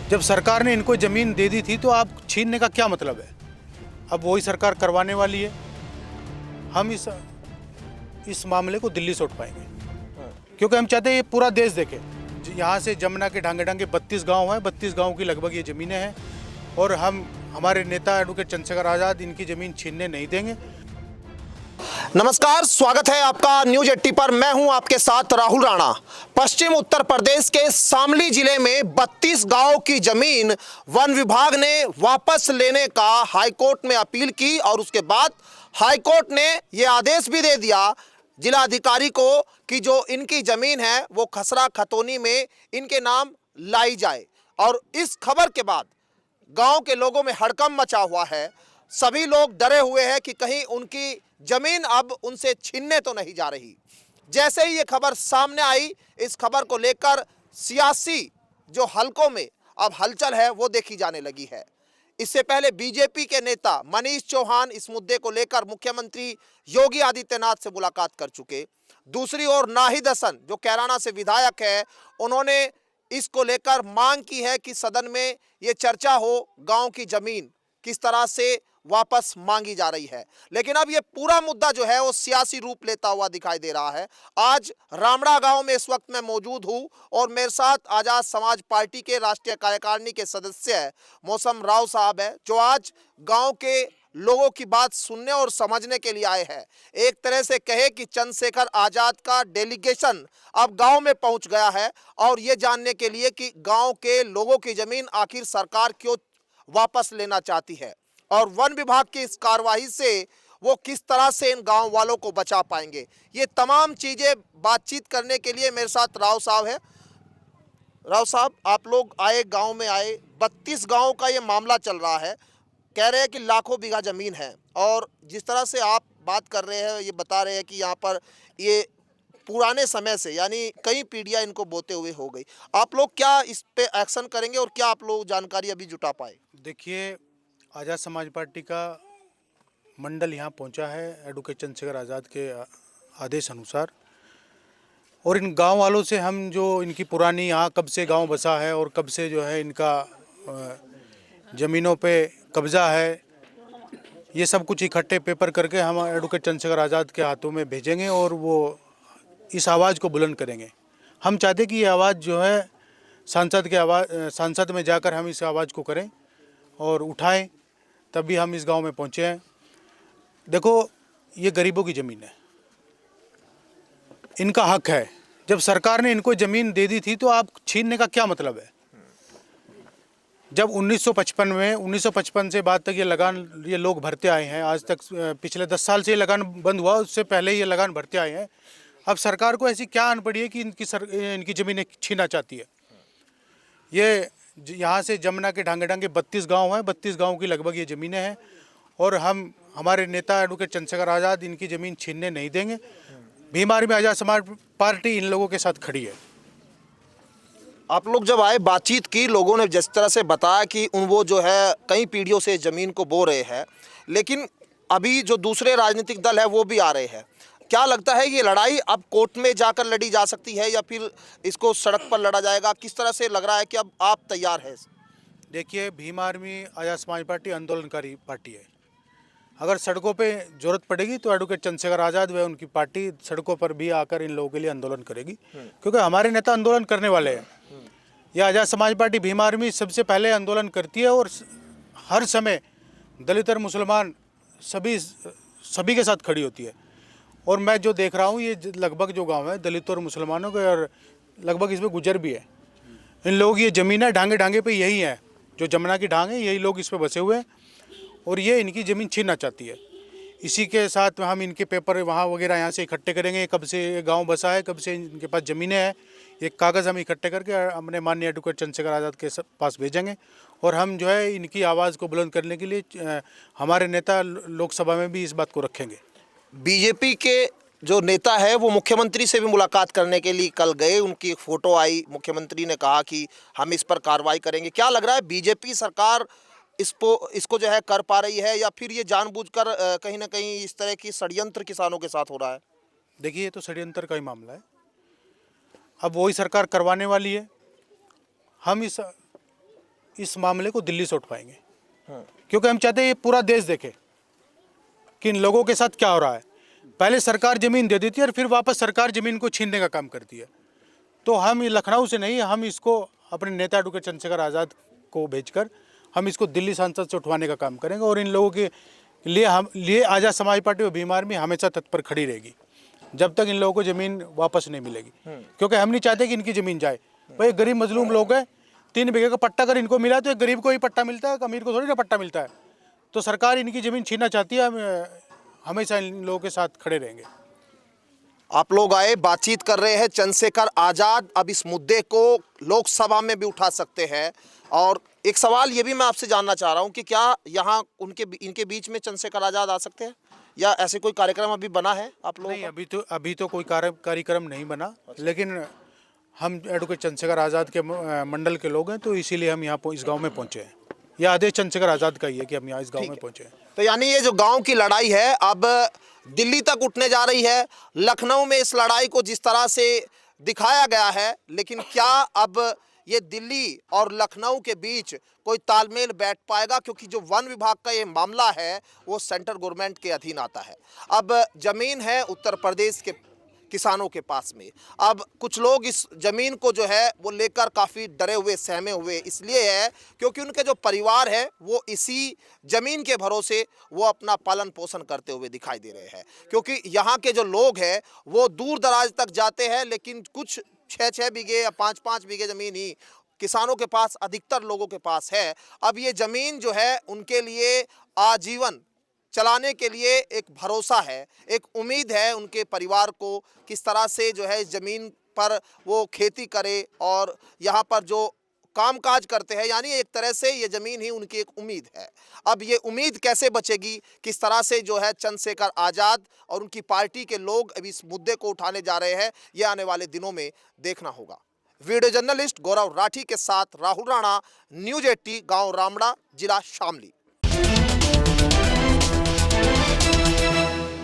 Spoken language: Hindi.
जब सरकार ने इनको ज़मीन दे दी थी तो आप छीनने का क्या मतलब है? अब वही सरकार करवाने वाली है। हम इस मामले को दिल्ली से उठवाएंगे, क्योंकि हम चाहते हैं ये पूरा देश देखे। यहाँ से जमुना के ढांगे ढांगे 32 गांव हैं, 32 गांव की लगभग ये ज़मीनें हैं, और हमारे नेता एडवोकेट चंद्रशेखर आज़ाद इनकी ज़मीन छीनने नहीं देंगे। नमस्कार, स्वागत है आपका न्यूज 80 पर। मैं हूं आपके साथ राहुल राणा। पश्चिम उत्तर प्रदेश के शामली जिले में 32 गांव की जमीन वन विभाग ने वापस लेने का हाईकोर्ट में अपील की और उसके बाद हाईकोर्ट ने यह आदेश भी दे दिया जिलाधिकारी को कि जो इनकी जमीन है वो खसरा खतौनी में इनके नाम लाई जाए। और इस खबर के बाद गांव के लोगों में हड़कंप मचा हुआ है। सभी लोग डरे हुए हैं कि कहीं उनकी जमीन अब उनसे छीनने तो नहीं जा रही। जैसे ही ये खबर सामने आई, इस खबर को लेकर सियासी जो हलकों में अब हलचल है वो देखी जाने लगी है। इससे पहले बीजेपी के नेता मनीष चौहान इस मुद्दे को लेकर मुख्यमंत्री योगी आदित्यनाथ से मुलाकात कर चुके। दूसरी ओर नाहिद हसन जो कैराना से विधायक है, उन्होंने इसको लेकर मांग की है कि सदन में ये चर्चा हो, गांव की जमीन किस तरह से वापस मांगी जा रही है। लेकिन अब ये पूरा मुद्दा जो है वो सियासी रूप लेता हुआ दिखाई दे रहा है। आज रामड़ा गांव में इस वक्त मैं मौजूद हूं और मेरे साथ आजाद समाज पार्टी के राष्ट्रीय कार्यकारिणी के सदस्य मौसम राव साहब है, जो आज गांव के लोगों की बात सुनने और समझने के लिए आए हैं। एक तरह से कहे कि चंद्रशेखर आजाद का डेलीगेशन अब गांव में पहुंच गया है और ये जानने के लिए कि गांव के लोगों की जमीन आखिर सरकार क्यों वापस लेना चाहती है और वन विभाग की इस कार्रवाई से वो किस तरह से इन गांव वालों को बचा पाएंगे। ये तमाम चीजें बातचीत करने के लिए मेरे साथ राव साहब है। राव साहब, आप लोग आए, गांव में आए, 32 गांव का ये मामला चल रहा है। कह रहे हैं कि लाखों बीघा जमीन है और जिस तरह से आप बात कर रहे हैं, ये बता रहे हैं कि यहाँ पर ये पुराने समय से यानी कई पीढ़ियां इनको बोते हुए हो गई। आप लोग क्या इस पे एक्शन करेंगे और क्या आप लोग जानकारी अभी जुटा पाए? देखिए, आज़ाद समाज पार्टी का मंडल यहाँ पहुँचा है एडवोकेट चंद्रशेखर आज़ाद के आदेश अनुसार, और इन गांव वालों से हम जो इनकी पुरानी यहाँ कब से गांव बसा है और कब से जो है इनका ज़मीनों पे कब्ज़ा है, ये सब कुछ इकट्ठे पेपर करके हम एडवोकेट चंद्रशेखर आज़ाद के हाथों में भेजेंगे और वो इस आवाज़ को बुलंद करेंगे। हम चाहते कि ये आवाज़ जो है सांसद में जाकर हम इस आवाज़ को करें और उठाएं, तभी हम इस गांव में पहुंचे हैं। देखो, ये गरीबों की ज़मीन है, इनका हक है। जब सरकार ने इनको ज़मीन दे दी थी तो आप छीनने का क्या मतलब है? जब 1955 से बाद तक ये लोग भरते आए हैं, आज तक पिछले 10 साल से ये लगान बंद हुआ, उससे पहले ये लगान भरते आए हैं। अब सरकार को ऐसी क्या अन पड़ी है कि इनकी ज़मीनें छीनना चाहती है? ये यहाँ से जमुना के ढांगे ढांगे 32 गांव हैं, 32 गांव की लगभग ये ज़मीनें हैं, और हमारे नेता एडवोकेट चंद्रशेखर आज़ाद इनकी ज़मीन छीनने नहीं देंगे। भीम आर्मी आज़ाद समाज पार्टी इन लोगों के साथ खड़ी है। आप लोग जब आए, बातचीत की, लोगों ने जिस तरह से बताया कि वो जो है कई पीढ़ियों से ज़मीन को बो रहे हैं, लेकिन अभी जो दूसरे राजनीतिक दल है वो भी आ रहे हैं। क्या लगता है ये लड़ाई अब कोर्ट में जाकर लड़ी जा सकती है या फिर इसको सड़क पर लड़ा जाएगा? किस तरह से लग रहा है कि अब आप तैयार हैं? देखिए, भीम आर्मी आज़ाद समाज पार्टी आंदोलनकारी पार्टी है। अगर सड़कों पे जरूरत पड़ेगी तो एडवोकेट चंद्रशेखर आज़ाद व उनकी पार्टी सड़कों पर भी आकर इन लोगों के लिए आंदोलन करेगी, क्योंकि हमारे नेता आंदोलन करने वाले हैं। यह आज़ाद समाज पार्टी भीम आर्मी सबसे पहले आंदोलन करती है और हर समय दलित और मुसलमान सभी के साथ खड़ी होती है। और मैं जो देख रहा हूँ, ये लगभग जो गांव है दलितों और मुसलमानों के, और लगभग इसमें गुजर भी है। इन लोगों की ये ज़मीन है, ढांगे ढांगे पे यही है, जो जमुना की ढांग है, यही लोग इस पे बसे हुए हैं और ये इनकी ज़मीन छीनना चाहती है। इसी के साथ हम इनके पेपर वहाँ वगैरह यहाँ से इकट्ठे करेंगे, कब से ये गाँव बसा है, कब से इनके पास ज़मीनें हैं, ये कागज़ हम इकट्ठे करके अपने माननीय एडवोकेट चंद्रशेखर आज़ाद के पास भेजेंगे। और हम जो है इनकी आवाज़ को बुलंद करने के लिए हमारे नेता लोकसभा में भी इस बात को रखेंगे। बीजेपी के जो नेता है वो मुख्यमंत्री से भी मुलाकात करने के लिए कल गए, उनकी एक फ़ोटो आई, मुख्यमंत्री ने कहा कि हम इस पर कार्रवाई करेंगे। क्या लग रहा है, बीजेपी सरकार इसको जो है कर पा रही है या फिर ये जानबूझकर कहीं ना कहीं इस तरह की षड्यंत्र किसानों के साथ हो रहा है? देखिए, ये तो षड्यंत्र का ही मामला है। अब वही सरकार करवाने वाली है। हम इस मामले को दिल्ली से उठवाएंगे, क्योंकि हम चाहते हैं ये पूरा देश देखे कि इन लोगों के साथ क्या हो रहा है। पहले सरकार ज़मीन दे देती है और फिर वापस सरकार ज़मीन को छीनने का काम करती है। तो हम ये लखनऊ से नहीं, हम इसको अपने नेता एडवोकेट चंद्रशेखर आज़ाद को भेजकर हम इसको दिल्ली सांसद से उठवाने का काम करेंगे। और इन लोगों के लिए आज़ाद समाज पार्टी और भीम आर्मी हमेशा तत्पर खड़ी रहेगी जब तक इन लोगों को ज़मीन वापस नहीं मिलेगी, क्योंकि हम नहीं चाहते कि इनकी ज़मीन जाए। भाई गरीब मजलूम लोग हैं, 3 बीघे का पट्टा अगर इनको मिला तो एक गरीब को ही पट्टा मिलता है, अमीर को थोड़ी ना पट्टा मिलता है। तो सरकार इनकी ज़मीन छीनना चाहती है, हम हमेशा इन लोगों के साथ खड़े रहेंगे। आप लोग आए, बातचीत कर रहे हैं। चंद्रशेखर आजाद अब इस मुद्दे को लोकसभा में भी उठा सकते हैं। और एक सवाल ये भी मैं आपसे जानना चाह रहा हूं कि क्या यहाँ इनके बीच में चंद्रशेखर आजाद आ सकते हैं, या ऐसे कोई कार्यक्रम अभी बना है आप लोगों नहीं, का? अभी तो कोई कार्यक्रम नहीं बना। लेकिन हम एडवोकेट चंद्रशेखर आज़ाद के मंडल के लोग हैं, तो इसीलिए हम यहाँ इस गांव में पहुँचे हैं। यह आदेश चंद्रशेखर आज़ाद का ही है कि हम यहाँ इस गांव में पहुँचे हैं। तो यानी ये जो गांव की लड़ाई है अब दिल्ली तक उठने जा रही है। लखनऊ में इस लड़ाई को जिस तरह से दिखाया गया है, लेकिन क्या अब ये दिल्ली और लखनऊ के बीच कोई तालमेल बैठ पाएगा? क्योंकि जो वन विभाग का ये मामला है वो सेंट्रल गवर्नमेंट के अधीन आता है। अब जमीन है उत्तर प्रदेश के किसानों के पास में। अब कुछ लोग इस जमीन को जो है वो लेकर काफ़ी डरे हुए, सहमे हुए इसलिए है क्योंकि उनके जो परिवार है वो इसी जमीन के भरोसे वो अपना पालन पोषण करते हुए दिखाई दे रहे हैं। क्योंकि यहाँ के जो लोग हैं वो दूर दराज तक जाते हैं, लेकिन कुछ 6-6 बीघे या 5-5 बीघे ज़मीन ही किसानों के पास, अधिकतर लोगों के पास है। अब ये ज़मीन जो है उनके लिए आजीवन चलाने के लिए एक भरोसा है, एक उम्मीद है उनके परिवार को, किस तरह से जो है इस ज़मीन पर वो खेती करे और यहाँ पर जो कामकाज करते हैं, यानी एक तरह से ये ज़मीन ही उनकी एक उम्मीद है। अब ये उम्मीद कैसे बचेगी, किस तरह से जो है चंद्रशेखर आज़ाद और उनकी पार्टी के लोग अभी इस मुद्दे को उठाने जा रहे हैं, ये आने वाले दिनों में देखना होगा। वीडियो जर्नलिस्ट गौरव राठी के साथ राहुल राणा, न्यूज़ 80, गाँव रामड़ा, जिला शामली।